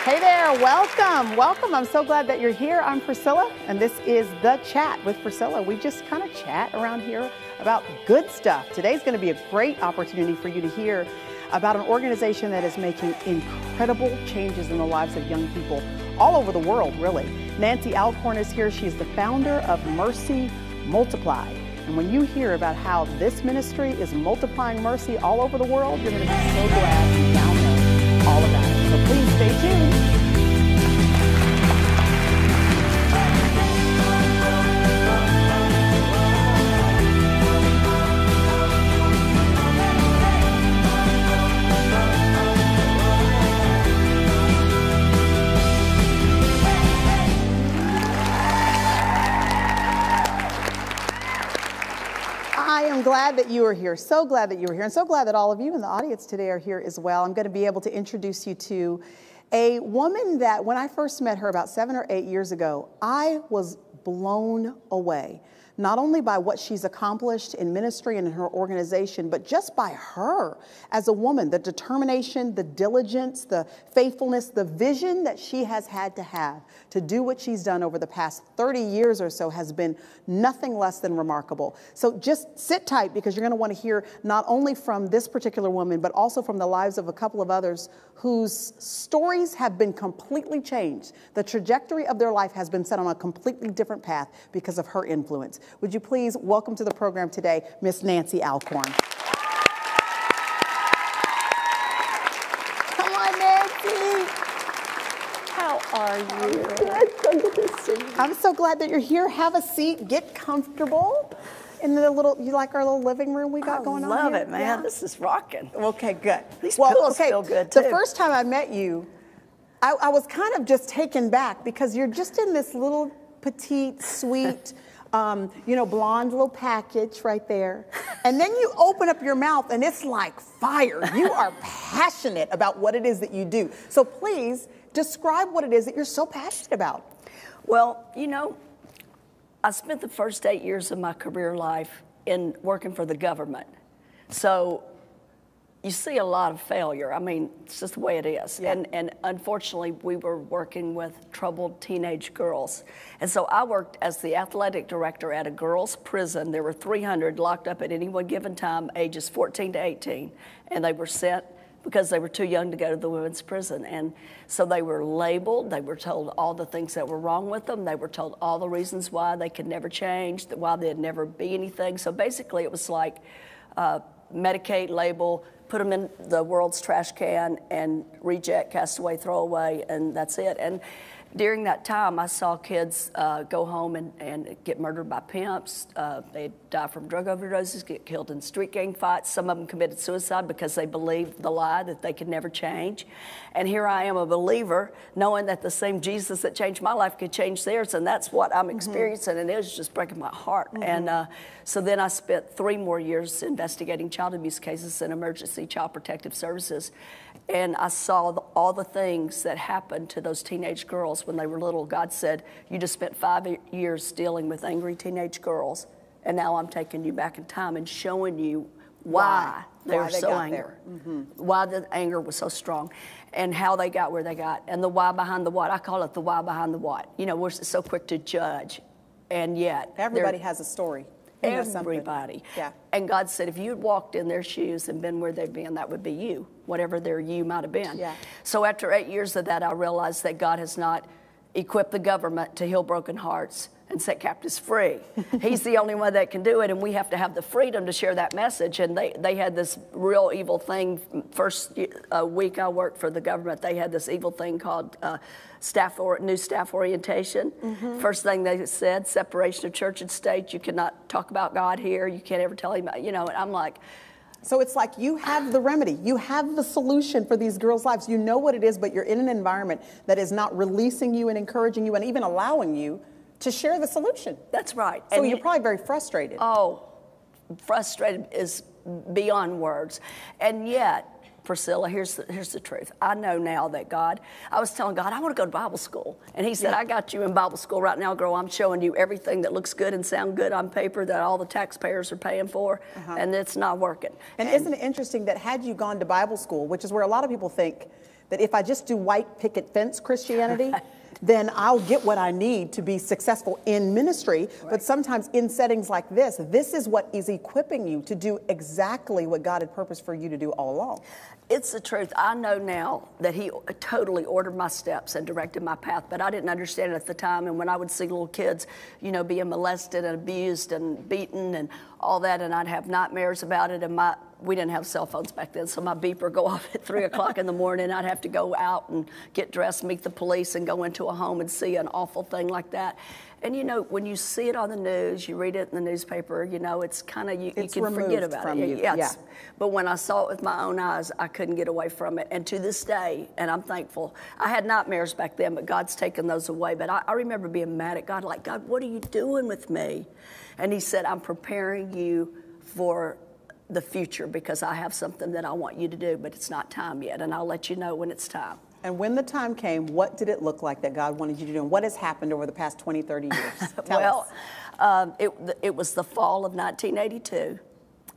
Hey there, welcome, welcome. I'm so glad that you're here. I'm Priscilla, and this is The Chat with Priscilla. We just kind of chat around here about good stuff. Today's going to be a great opportunity for you to hear about an organization that is making incredible changes in the lives of young people all over the world, really. Nancy Alcorn is here. She's the founder of Mercy Multiplied. And when you hear about how this ministry is multiplying mercy all over the world, you're going to be so glad you now know all about it. So please stay tuned. I am glad that you are here. So glad that you are here, and so glad that all of you in the audience today are here as well. I'm going to be able to introduce you to a woman that when I first met her about 7 or 8 years ago, I was blown away. Not only by what she's accomplished in ministry and in her organization, but just by her as a woman, the determination, the diligence, the faithfulness, the vision that she has had to have to do what she's done over the past 30 years or so has been nothing less than remarkable. So just sit tight, because you're going to want to hear not only from this particular woman, but also from the lives of a couple of others whose stories have been completely changed. The trajectory of their life has been set on a completely different path because of her influence. Would you please welcome to the program today, Miss Nancy Alcorn. Come on, Nancy. How are you? Good. So good to see you. I'm so glad that you're here. Have a seat. Get comfortable. In the little, you like our little living room we got going on here? I love it, man. Yeah. This is rocking. Okay, good. These pillows feel good, too. The first time I met you, I was kind of just taken back because you're just in this little petite, sweet, blonde little package right there. And then you open up your mouth and it's like fire. You are passionate about what it is that you do. So please describe what it is that you're so passionate about. Well, I spent the first 8 years of my career life in working for the government. So you see a lot of failure. I mean, it's just the way it is. Yeah. And unfortunately, we were working with troubled teenage girls. And so I worked as the athletic director at a girls' prison. There were 300 locked up at any one given time, ages 14 to 18. And they were sent because they were too young to go to the women's prison. And so they were labeled. They were told all the things that were wrong with them. They were told all the reasons why they could never change, why they'd never be anything. So basically, it was like medicate, label, put them in the world's trash can, and reject, cast away, throw away, and that's it. And during that time, I saw kids go home and get murdered by pimps. They die from drug overdoses, get killed in street gang fights. Some of them committed suicide because they believed the lie that they could never change. And here I am, a believer, knowing that the same Jesus that changed my life could change theirs, and that's what I'm experiencing, and it was just breaking my heart. And so then I spent 3 more years investigating child abuse cases in emergency child protective services. And I saw all the things that happened to those teenage girls when they were little. God said, you just spent 5 years dealing with angry teenage girls, and now I'm taking you back in time and showing you why they were so angry, why the anger was so strong, and how they got where they got, and the why behind the what. I call it the why behind the what. We're so quick to judge, and yet everybody has a story. Everybody. Yeah. And God said, if you had walked in their shoes and been where they've been, that would be you, whatever their you might have been. Yeah. So after 8 years of that, I realized that God has not equipped the government to heal broken hearts and set captives free. He's the only one that can do it, and we have to have the freedom to share that message. And they had this real evil thing. First week I worked for the government, they had this evil thing called new staff orientation. First thing they said, separation of church and state. You cannot talk about God here. You can't ever tell him, and I'm like, so it's like you have the remedy. You have the solution for these girls' lives. You know what it is, but you're in an environment that is not releasing you and encouraging you and even allowing you to share the solution. That's right. So you're probably very frustrated. Oh, frustrated is beyond words. And yet, Priscilla, here's the truth. I know now that I was telling God, I want to go to Bible school. And he said, I got you in Bible school right now, girl. I'm showing you everything that looks good and sound good on paper that all the taxpayers are paying for, and it's not working. And isn't it interesting that had you gone to Bible school, which is where a lot of people think that if I just do white picket fence Christianity, then I'll get what I need to be successful in ministry. Right. But sometimes in settings like this is what is equipping you to do exactly what God had purposed for you to do all along. It's the truth. I know now that he totally ordered my steps and directed my path, but I didn't understand it at the time. And when I would see little kids, you know, being molested and abused and beaten and all that, and I'd have nightmares about it, and we didn't have cell phones back then, so my beeper go off at 3 o'clock in the morning. I'd have to go out and get dressed, meet the police, and go into a home and see an awful thing like that. And, you know, when you see it on the news, you read it in the newspaper, you know, it's kind of, you can forget about it. Yeah. But when I saw it with my own eyes, I couldn't get away from it. And to this day, and I'm thankful, I had nightmares back then, but God's taken those away. But I remember being mad at God, like, God, what are you doing with me? And he said, I'm preparing you for the future because I have something that I want you to do, but it's not time yet, and I'll let you know when it's time. And when the time came, what did it look like that God wanted you to do, and what has happened over the past 20, 30 years? Tell us. It was the fall of 1982,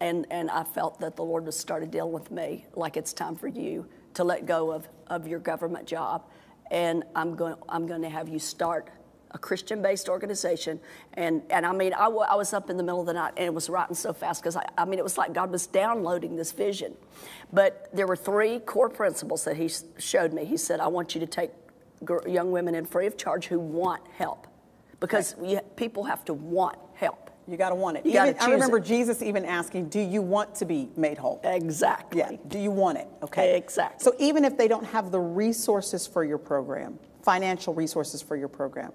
and I felt that the Lord was started dealing with me, like it's time for you to let go of your government job, and I'm going to have you start a Christian-based organization, and I mean, I was up in the middle of the night, and it was writing so fast, because I mean, it was like God was downloading this vision. But there were 3 core principles that he showed me. He said, I want you to take young women in free of charge who want help, because people have to want help. You got to want it. I remember Jesus even asking, do you want to be made whole? Exactly. Yeah. Do you want it? Okay. Exactly. So even if they don't have the resources for your program, financial resources for your program,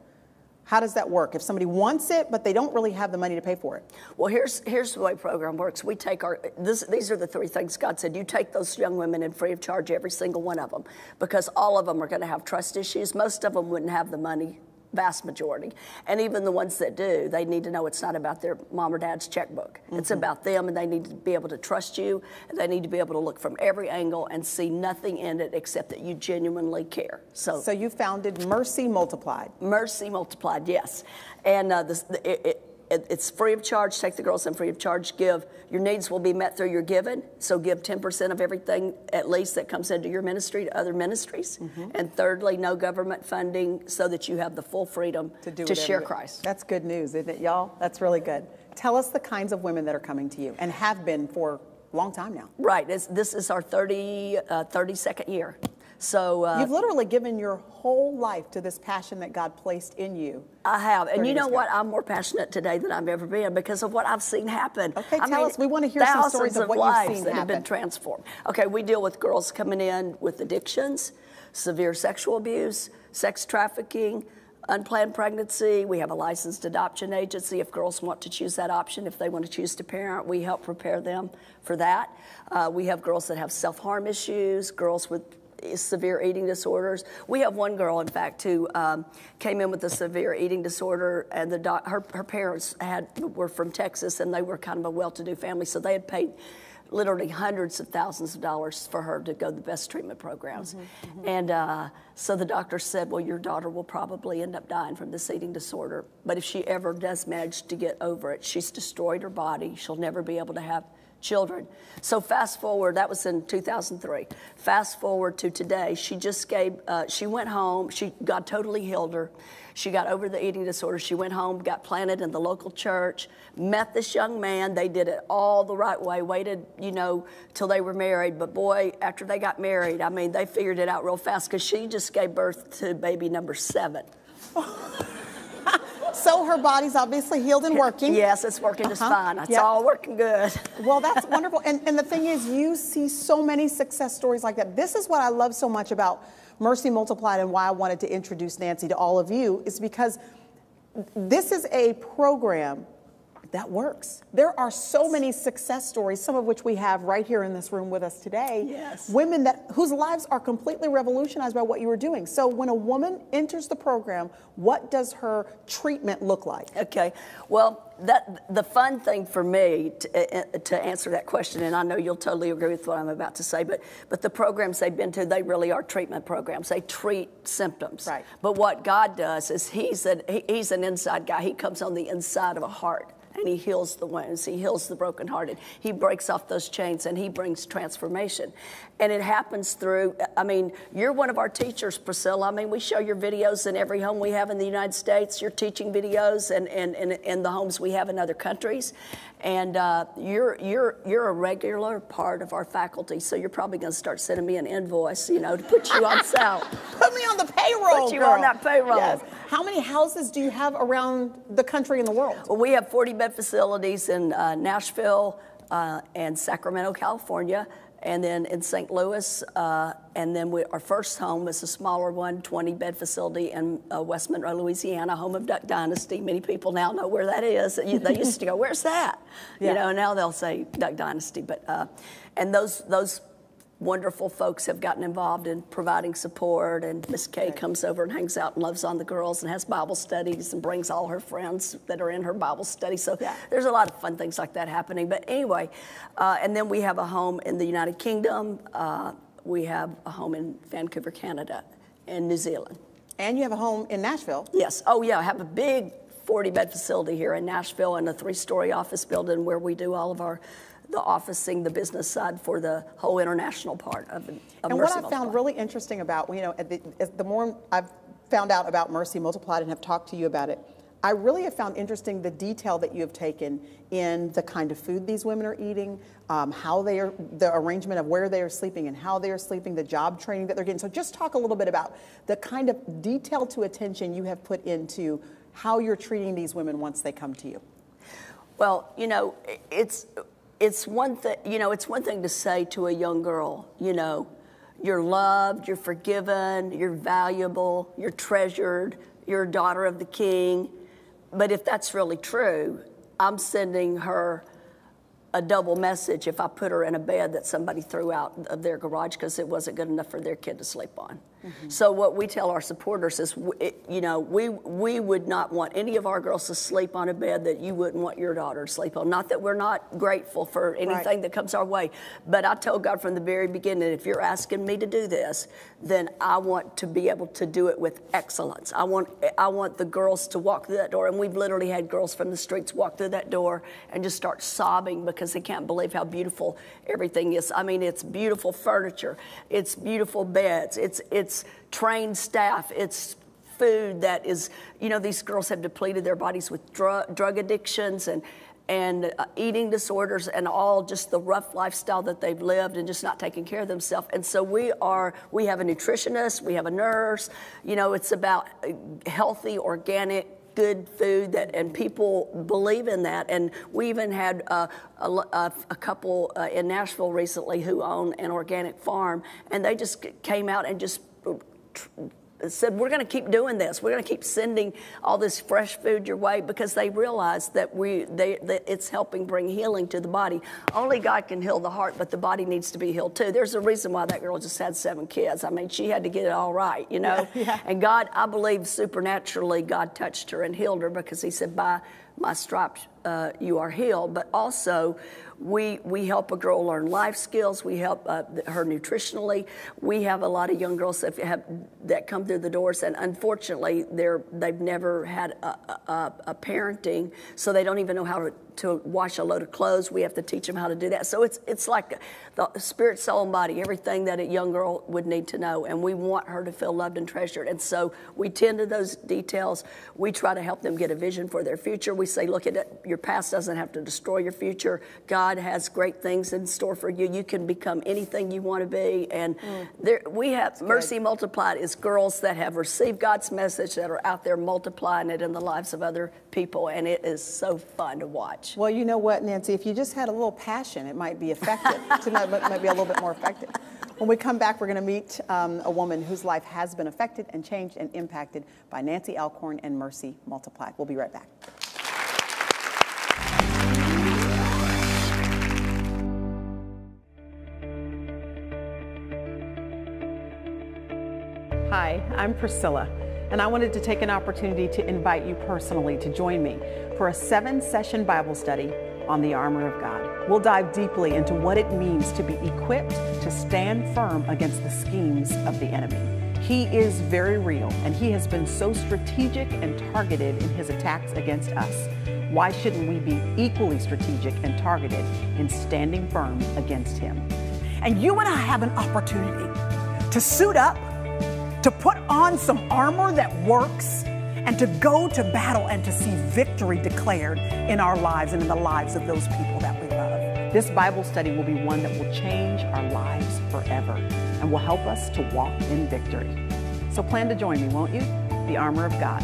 how does that work? If somebody wants it, but they don't really have the money to pay for it? Well, here's the way program works. We take these are the 3 things God said. You take those young women in free of charge, every single one of them, because all of them are going to have trust issues. Most of them wouldn't have the money, vast majority. And even the ones that do, they need to know it's not about their mom or dad's checkbook. Mm-hmm. It's about them, and they need to be able to trust you, and they need to be able to look from every angle and see nothing in it except that you genuinely care. So you founded Mercy Multiplied. Mercy Multiplied, yes. And it's free of charge. Take the girls in free of charge. Give. Your needs will be met through your giving. So give 10% of everything, at least, that comes into your ministry to other ministries. Mm-hmm. And thirdly, no government funding, so that you have the full freedom to share Christ. That's good news, isn't it, y'all? That's really good. Tell us the kinds of women that are coming to you and have been for a long time now. Right. This is our 32nd year. So you've literally given your whole life to this passion that God placed in you. I have. And you know what? I'm more passionate today than I've ever been because of what I've seen happen. Okay, tell us. We want to hear some stories of what you've seen that happen. Have been transformed. Okay, we deal with girls coming in with addictions, severe sexual abuse, sex trafficking, unplanned pregnancy. We have a licensed adoption agency if girls want to choose that option. If they want to choose to parent, we help prepare them for that. We have girls that have self-harm issues, girls with severe eating disorders. We have one girl, in fact, who came in with a severe eating disorder, and her parents were from Texas, and they were kind of a well-to-do family, so they had paid literally hundreds of thousands of dollars for her to go to the best treatment programs. Mm-hmm, mm-hmm. And so the doctor said, well, your daughter will probably end up dying from this eating disorder, but if she ever does manage to get over it, she's destroyed her body. She'll never be able to have children. So fast forward, that was in 2003. Fast forward to today, she went home, God totally healed her. She got over the eating disorder. She went home, got planted in the local church, met this young man. They did it all the right way, waited, till they were married. But boy, after they got married, I mean, they figured it out real fast because she just gave birth to baby number 7. So her body's obviously healed and working. Yes, it's working just fine. It's all working good. Well, that's wonderful. And the thing is, you see so many success stories like that. This is what I love so much about Mercy Multiplied and why I wanted to introduce Nancy to all of you, is because this is a program that works. There are so many success stories, some of which we have right here in this room with us today. Yes. Women whose lives are completely revolutionized by what you were doing. So when a woman enters the program, what does her treatment look like? Okay. Well, the fun thing for me to answer that question, and I know you'll totally agree with what I'm about to say, but the programs they've been to, they really are treatment programs. They treat symptoms. Right. But what God does is he's an inside guy. He comes on the inside of a heart, and he heals the wounds. He heals the brokenhearted. He breaks off those chains, and he brings transformation. And it happens through, I mean, you're one of our teachers, Priscilla. I mean, we show your videos in every home we have in the United States. You're teaching videos and in the homes we have in other countries. And you're a regular part of our faculty, so you're probably going to start sending me an invoice, you know, to put you on sale. Put me on the payroll, Put you girl. on that payroll. Yes. How many houses do you have around the country and the world? Well, we have 40-bed facilities in Nashville and Sacramento, California, and then in St. Louis, and then our first home is a smaller one, 20-bed facility in West Monroe, Louisiana, home of Duck Dynasty. Many people now know where that is. They used to go, "Where's that?" Yeah. You know, now they'll say Duck Dynasty. But and those wonderful folks have gotten involved in providing support, and Miss Kay comes over and hangs out and loves on the girls and has Bible studies and brings all her friends that are in her Bible study. So there's a lot of fun things like that happening. But anyway, and then we have a home in the United Kingdom. We have a home in Vancouver, Canada, and New Zealand. And you have a home in Nashville. Yes. Oh, yeah. I have a big 40-bed facility here in Nashville and a 3-story office building where we do all of the officing, the business side for the whole international part of Mercy Multiplied. And what I found really interesting about, you know, the more I've found out about Mercy Multiplied and have talked to you about it, I really have found interesting the detail that you have taken in the kind of food these women are eating, how they are, the arrangement of where they are sleeping and how they are sleeping, the job training that they're getting. So just talk a little bit about the kind of detail to attention you have put into how you're treating these women once they come to you. Well, you know, it's one thing, you know, it's one thing to say to a young girl, you know, you're loved, you're forgiven, you're valuable, you're treasured, you're a daughter of the King. But if that's really true, I'm sending her a double message if I put her in a bed that somebody threw out of their garage because it wasn't good enough for their kid to sleep on. Mm-hmm. So what we tell our supporters is, you know, we would not want any of our girls to sleep on a bed that you wouldn't want your daughter to sleep on. Not that we're not grateful for anything that comes our way, but I told God from the very beginning, if you're asking me to do this, then I want to be able to do it with excellence. I want the girls to walk through that door, and we've literally had girls from the streets walk through that door and just start sobbing because they can't believe how beautiful everything is. I mean, it's beautiful furniture, it's beautiful beds, it's trained staff, it's food that is, you know, these girls have depleted their bodies with drug addictions and eating disorders and all just the rough lifestyle that they've lived and just not taking care of themselves. And so we have a nutritionist, we have a nurse, you know, it's about healthy, organic, good food and people believe in that. And we even had a couple in Nashville recently who own an organic farm, and they just came out and just said, we're going to keep doing this. We're going to keep sending all this fresh food your way because they realize that it's helping bring healing to the body. Only God can heal the heart, but the body needs to be healed too. There's a reason why that girl just had 7 kids. I mean, she had to get it all right, you know. Yeah. And God, I believe supernaturally, God touched her and healed her because he said, by my stripes you are healed. But also, we help a girl learn life skills. We help her nutritionally. We have a lot of young girls that come through the doors, and unfortunately, they've never had a parenting, so they don't even know how to wash a load of clothes. We have to teach them how to do that. So it's like the spirit, soul, and body, everything that a young girl would need to know, and we want her to feel loved and treasured. And so we tend to those details. We try to help them get a vision for their future. We say, look at it, your past doesn't have to destroy your future. God has great things in store for you. You can become anything you want to be. And we have Mercy Multiplied is girls that have received God's message that are out there multiplying it in the lives of other people, and it is so fun to watch. Well, you know what, Nancy, if you just had a little passion, it might be effective. It might be a little bit more effective. When we come back, we're going to meet a woman whose life has been affected and changed and impacted by Nancy Alcorn and Mercy Multiplied. We'll be right back. Hi, I'm Priscilla, and I wanted to take an opportunity to invite you personally to join me for a 7-session Bible study on the armor of God. We'll dive deeply into what it means to be equipped to stand firm against the schemes of the enemy. He is very real, and he has been so strategic and targeted in his attacks against us. Why shouldn't we be equally strategic and targeted in standing firm against him? And you and I have an opportunity to suit up, to put on some armor that works, and to go to battle and to see victory declared in our lives and in the lives of those people that we love. This Bible study will be one that will change our lives forever and will help us to walk in victory. So plan to join me, won't you? The Armor of God.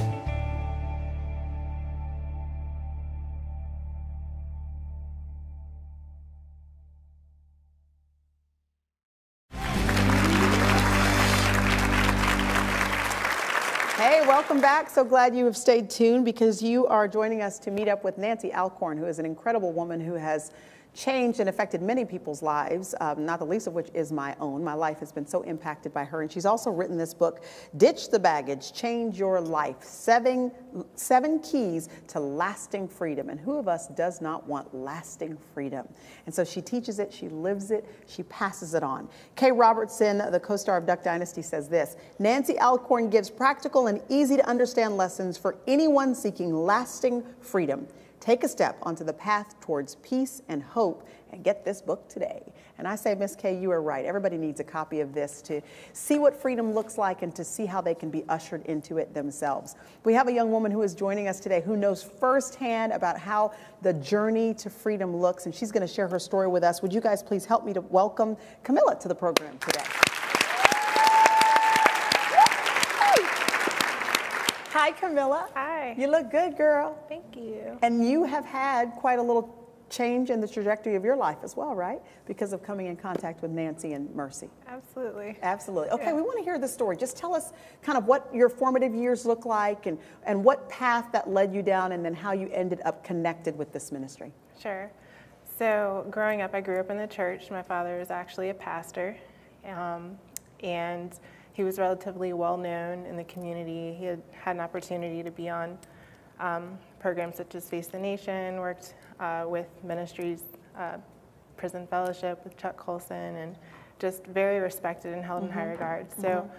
Hey, welcome back. So glad you have stayed tuned because you are joining us to meet up with Nancy Alcorn, who is an incredible woman who has changed and affected many people's lives, not the least of which is my own. My life has been so impacted by her. And she's also written this book, Ditch the Baggage, Change Your Life, seven Keys to Lasting Freedom. And who of us does not want lasting freedom? And so she teaches it, she lives it, she passes it on. Kay Robertson, the co-star of Duck Dynasty, says this: Nancy Alcorn gives practical and easy to understand lessons for anyone seeking lasting freedom. Take a step onto the path towards peace and hope and get this book today. And I say, Miss Kay, you are right. Everybody needs a copy of this to see what freedom looks like and to see how they can be ushered into it themselves. We have a young woman who is joining us today who knows firsthand about how the journey to freedom looks, and she's going to share her story with us. Would you guys please help me to welcome Camilla to the program today? Hi, Camilla. Hi. You look good, girl. Thank you. And you have had quite a little change in the trajectory of your life as well, right? Because of coming in contact with Nancy and Mercy. Absolutely. Absolutely. Okay, Yeah. we want to hear the story. Just tell us kind of what your formative years look like and what path that led you down and then how you ended up connected with this ministry. Sure. So growing up, I grew up in the church. My father is actually a pastor, and he was relatively well known in the community. He had an opportunity to be on programs such as Face the Nation, worked with ministries, Prison Fellowship with Chuck Colson, and just very respected and held in high regard. So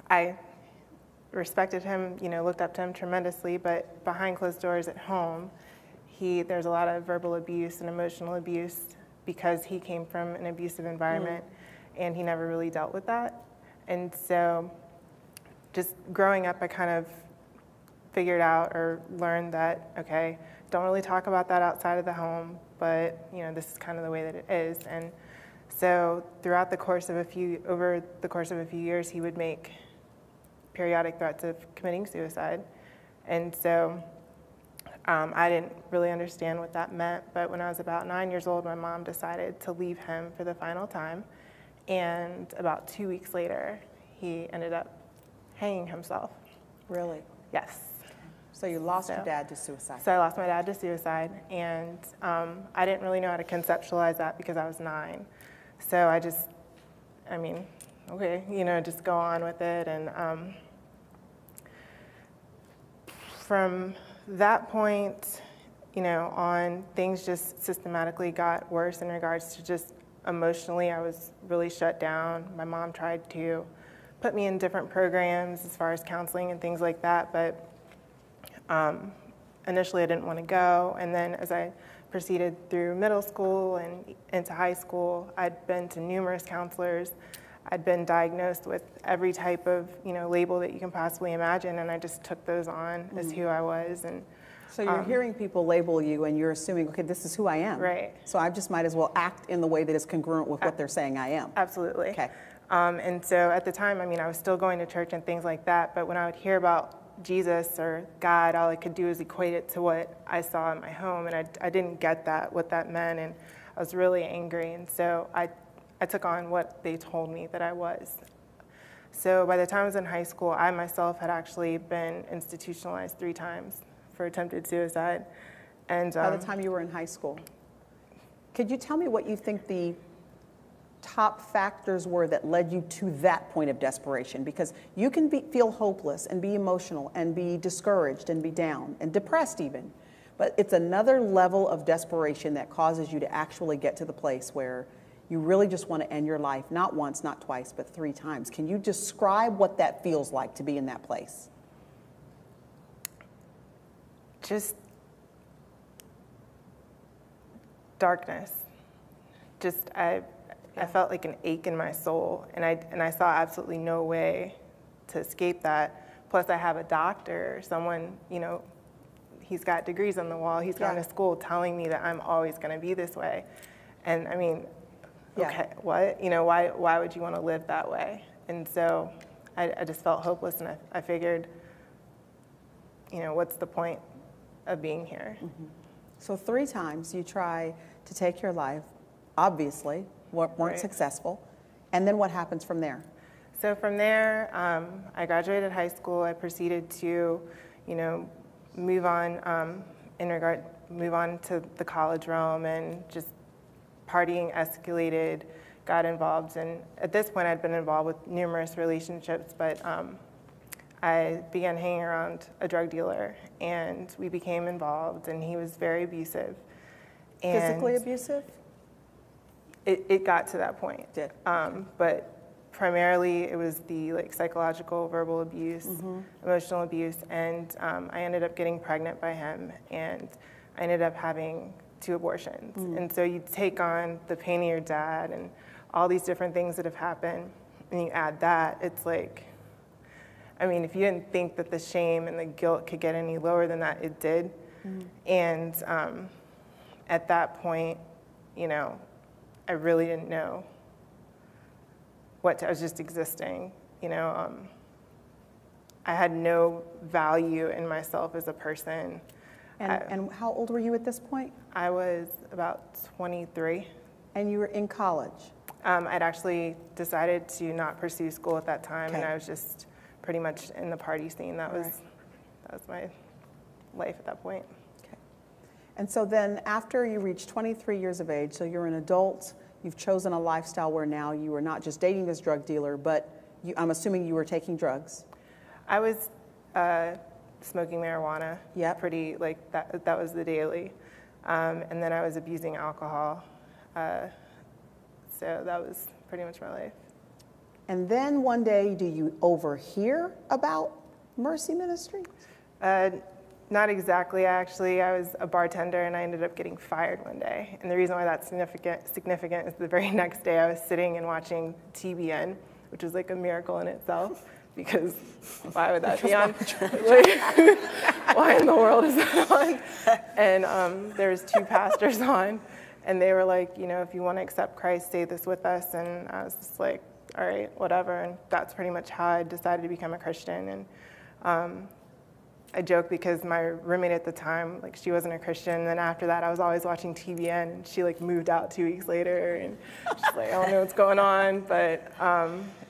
I respected him, looked up to him tremendously, but behind closed doors at home, there's a lot of verbal abuse and emotional abuse because he came from an abusive environment. And he never really dealt with that. And so just growing up, I kind of figured out or learned that, okay, don't really talk about that outside of the home, but this is kind of the way that it is. And so throughout the course of over the course of a few years, he would make periodic threats of committing suicide. And so I didn't really understand what that meant, but when I was about 9 years old, my mom decided to leave him for the final time. And about 2 weeks later, he ended up hanging himself. Really? Yes. So you lost your dad to suicide. So I lost my dad to suicide, and I didn't really know how to conceptualize that because I was 9. So I just, okay, just go on with it. And from that point, on, things just systematically got worse in regards to just emotionally, I was really shut down. My mom tried to put me in different programs as far as counseling and things like that, but initially I didn't want to go. And then as I proceeded through middle school and into high school, I'd been to numerous counselors. I'd been diagnosed with every type of label that you can possibly imagine, and I just took those on as who I was. And so you're hearing people label you and you're assuming, okay, this is who I am. Right. So I just might as well act in the way that is congruent with what they're saying I am. Absolutely. Okay. And so at the time, I was still going to church and things like that, but when I would hear about Jesus or God, all I could do is equate it to what I saw in my home, and I didn't get what that meant, and I was really angry, and so I took on what they told me that I was. So by the time I was in high school, I myself had actually been institutionalized 3 times for attempted suicide. And by the time you were in high school, could you tell me what you think the top factors were that led you to that point of desperation? Because you can feel hopeless and be emotional and be discouraged and be down and depressed even, but it's another level of desperation that causes you to actually get to the place where you really just want to end your life, not once, not twice, but 3 times. Can you describe what that feels like to be in that place? Just darkness. I I felt like an ache in my soul, and I saw absolutely no way to escape that. Plus, I have a doctor, someone, you know, he's got degrees on the wall, he's gone to school telling me that I'm always going to be this way. And I mean, okay, what? You know, why would you want to live that way? And so I just felt hopeless, and I figured, you know, what's the point of being here? Mm-hmm. So 3 times you try to take your life, obviously, weren't successful. And then what happens from there? So from there, I graduated high school. I proceeded to, you know, move on to the college realm, and just partying escalated, got involved. And at this point, I'd been involved with numerous relationships, but I began hanging around a drug dealer, and we became involved, and he was very abusive. And physically abusive? It got to that point. It did. But primarily it was the psychological, verbal abuse, emotional abuse, and I ended up getting pregnant by him, and I ended up having 2 abortions. And so you take on the pain of your dad and all these different things that have happened, and you add that, it's like, I mean, if you didn't think that the shame and the guilt could get any lower than that, it did. And at that point, you know, I really didn't know I was just existing, you know. I had no value in myself as a person. And how old were you at this point? I was about 23. And you were in college? I'd actually decided to not pursue school at that time, Okay. and I was just pretty much in the party scene. That was my life at that point. Okay. And so then after you reach 23 years of age, so you're an adult, you've chosen a lifestyle where now you are not just dating this drug dealer, but I'm assuming you were taking drugs. I was smoking marijuana. Yep. Pretty, like, that was the daily. And then I was abusing alcohol. So that was pretty much my life. And then one day, do you overhear about Mercy Ministries? Not exactly, actually. I was a bartender, and I ended up getting fired one day. And the reason why that's significant is the very next day I was sitting and watching TBN, which was like a miracle in itself, because why would that be on? Why in the world is that on? And there was 2 pastors on, and they were like, you know, if you want to accept Christ, say this with us. And I was just like, all right, whatever. And that's pretty much how I decided to become a Christian. And I joke because my roommate at the time, like, she wasn't a Christian. And then after that, I was always watching TBN, and she like moved out 2 weeks later, and she's like, I don't know what's going on. But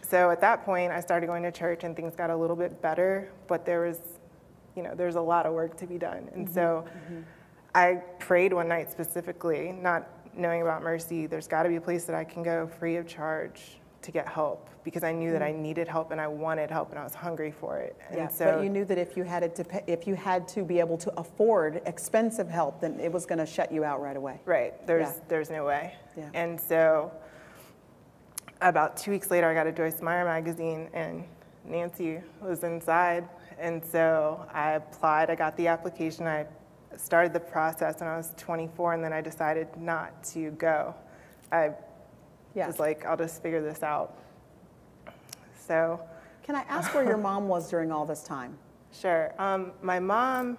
so at that point, I started going to church, and things got a little bit better. But there was, you know, there's a lot of work to be done. And so I prayed one night specifically, not knowing about Mercy. There's got to be a place that I can go free of charge to get help, because I knew that I needed help, and I wanted help, and I was hungry for it. And so, but you knew that if you had to be able to afford expensive help, then it was going to shut you out right away. Right. There's no way. Yeah. And so about 2 weeks later, I got a Joyce Meyer magazine, and Nancy was inside. And so I applied. I got the application. I started the process when I was 24, and then I decided not to go. I was like, I'll just figure this out. So, can I ask where your mom was during all this time? Sure. My mom,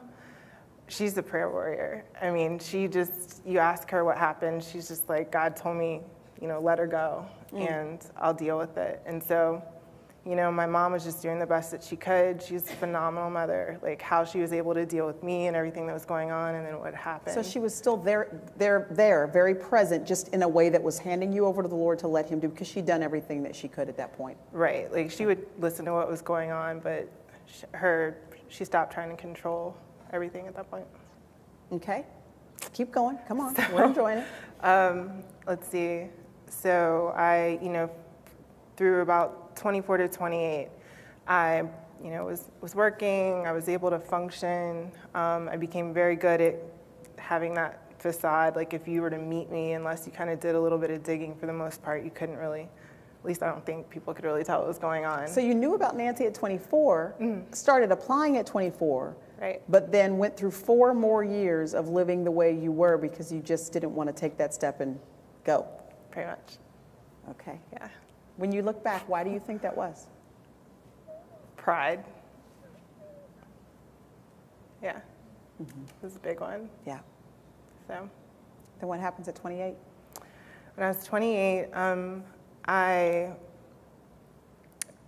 she's a prayer warrior. I mean, you ask her what happened, she's just like, God told me, you know, let her go, and I'll deal with it. And so, you know, my mom was just doing the best that she could. She's a phenomenal mother, like how she was able to deal with me and everything that was going on, and then what happened. So she was still there, very present, just in a way that was handing you over to the Lord to let him do, because she'd done everything that she could at that point. Right, like she would listen to what was going on, but she stopped trying to control everything at that point. Okay, keep going, come on, we're enjoying it. Let's see, so I, you know, through about 24 to 28, I, you know, was working. I was able to function. I became very good at having that facade. Like, if you were to meet me, unless you kind of did a little bit of digging, for the most part, you couldn't really, at least I don't think people could really tell what was going on. So you knew about Nancy at 24, started applying at 24, right? But then went through 4 more years of living the way you were because you just didn't want to take that step and go. Pretty much. Okay. Yeah. When you look back, why do you think that was? Pride. Yeah. It was a big one. Yeah. So. Then what happens at 28? When I was 28, I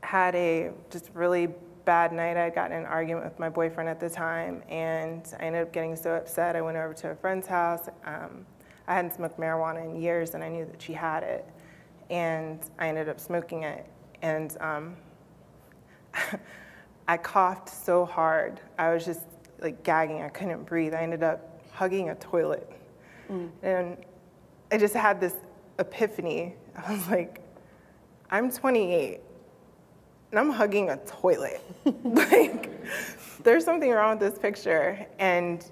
had a just really bad night. I had gotten in an argument with my boyfriend at the time, and I ended up getting so upset. I went over to a friend's house. I hadn't smoked marijuana in years, and I knew that she had it, and I ended up smoking it. And I coughed so hard. I was just like gagging. I couldn't breathe. I ended up hugging a toilet. And I just had this epiphany. I was like, I'm 28 and I'm hugging a toilet. Like, there's something wrong with this picture. And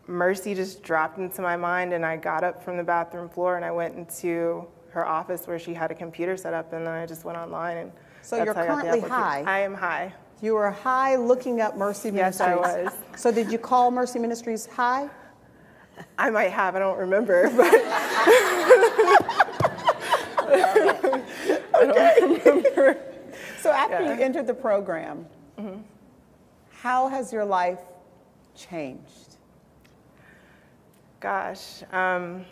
mercy just dropped into my mind, and I got up from the bathroom floor and I went into her office where she had a computer set up, and then I just went online. And so you're currently high? I am high. You were high looking up Mercy Ministries? Yes, I was. So did you call Mercy Ministries high? I might have, I don't remember. But I don't remember. So after you entered the program, how has your life changed? Gosh, I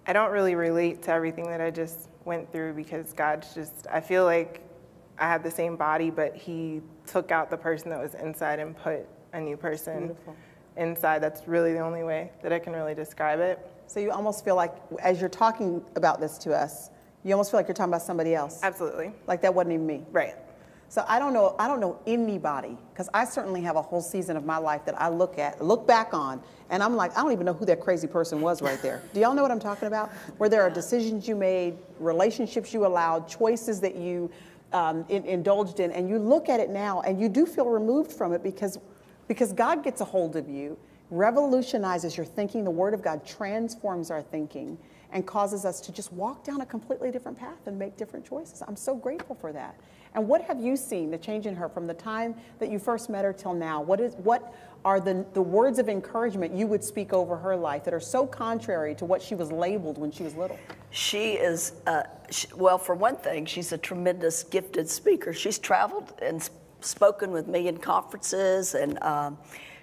don't really relate to everything that I just went through, because God's just, I feel like I had the same body, but he took out the person that was inside and put a new person inside. That's really the only way that I can really describe it. So you almost feel like, as you're talking about this to us, you almost feel like you're talking about somebody else. Absolutely. Like that wasn't even me. Right. So I don't know anybody, because I certainly have a whole season of my life that I look back on, and I'm like, I don't even know who that crazy person was right there. Do y'all know what I'm talking about? Where there are decisions you made, relationships you allowed, choices that you indulged in, and you look at it now and you do feel removed from it, because God gets a hold of you, revolutionizes your thinking. The Word of God transforms our thinking and causes us to just walk down a completely different path and make different choices. I'm so grateful for that. And what have you seen, the change in her from the time that you first met her till now? What are the words of encouragement you would speak over her life that are so contrary to what she was labeled when she was little? She is, well, for one thing, she's a tremendous gifted speaker. She's traveled and spoken with me in conferences, and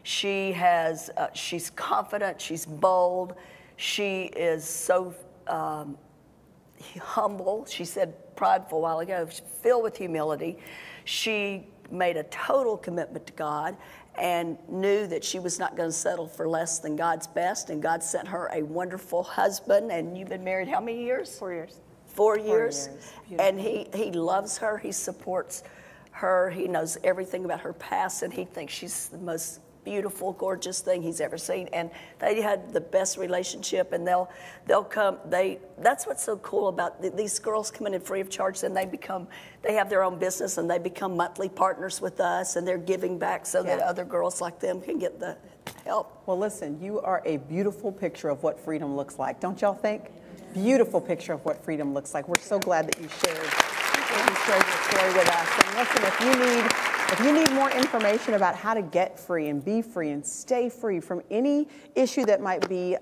she's confident, she's bold, she is so humble. She said prideful a while ago, filled with humility. She made a total commitment to God and knew that she was not going to settle for less than God's best, and God sent her a wonderful husband. And you've been married how many years? 4 years. 4 years. And he loves her, he supports her, he knows everything about her past, and he thinks she's the most beautiful, gorgeous thing he's ever seen. And they had the best relationship, and they'll come. That's what's so cool about these girls coming in free of charge. Then they have their own business, and they become monthly partners with us, and they're giving back so that other girls like them can get the help. Well, listen, you are a beautiful picture of what freedom looks like, don't y'all think? Beautiful picture of what freedom looks like. We're so glad that you shared your story with us. And listen, if you need more information about how to get free and be free and stay free from any issue that might be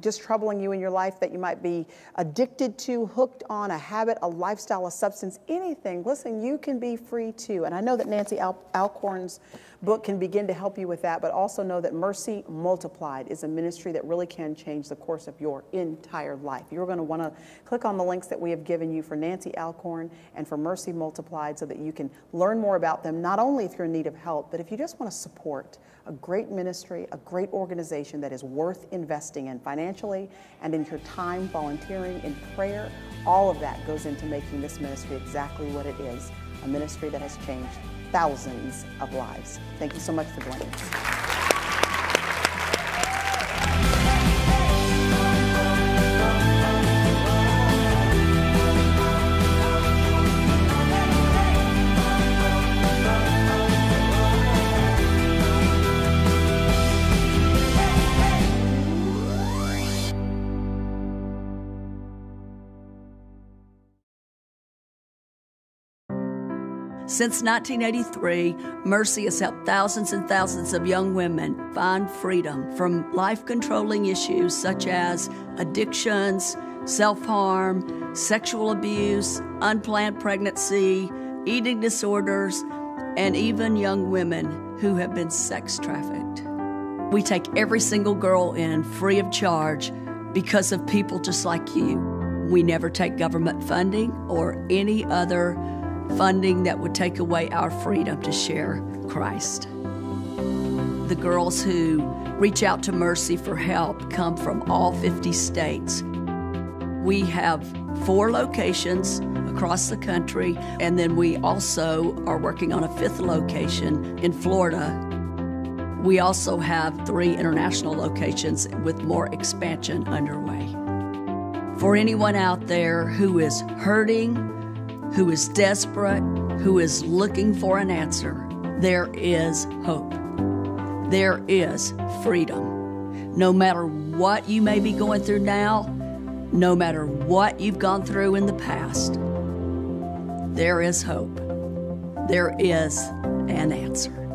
just troubling you in your life, that you might be addicted to, hooked on, a habit, a lifestyle, a substance, anything, listen, you can be free too. And I know that Nancy Alcorn's book can begin to help you with that, but also know that Mercy Multiplied is a ministry that really can change the course of your entire life. You're going to want to click on the links that we have given you for Nancy Alcorn and for Mercy Multiplied, so that you can learn more about them, not only if you're in need of help, but if you just want to support a great ministry, a great organization that is worth investing in financially and in your time, volunteering, in prayer. All of that goes into making this ministry exactly what it is, a ministry that has changed thousands of lives. Thank you so much for joining us. Since 1983, Mercy has helped thousands and thousands of young women find freedom from life-controlling issues such as addictions, self-harm, sexual abuse, unplanned pregnancy, eating disorders, and even young women who have been sex trafficked. We take every single girl in free of charge because of people just like you. We never take government funding or any other funding that would take away our freedom to share Christ. The girls who reach out to Mercy for help come from all 50 states. We have 4 locations across the country, and then we also are working on a 5th location in Florida. We also have 3 international locations with more expansion underway. For anyone out there who is hurting, who is desperate, who is looking for an answer, there is hope. There is freedom. No matter what you may be going through now, no matter what you've gone through in the past, there is hope. There is an answer.